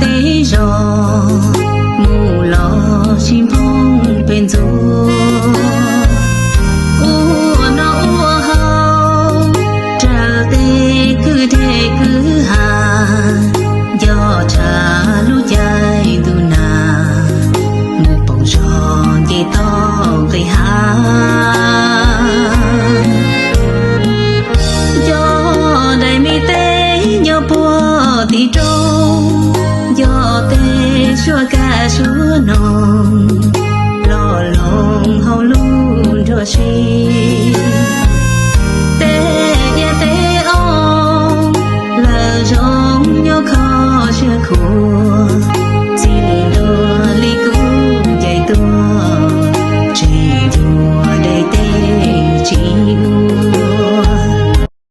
tế rò mù lò chim phong bên du ua nó ua hao trả tê cứ thế cứ hà do trả lũ dài tu nà mù bông tròn dây to cây hà do đầy mi tế nhớ bùa thì trông do tê xua ca xua nồng lo lòng hầu luôn cho chi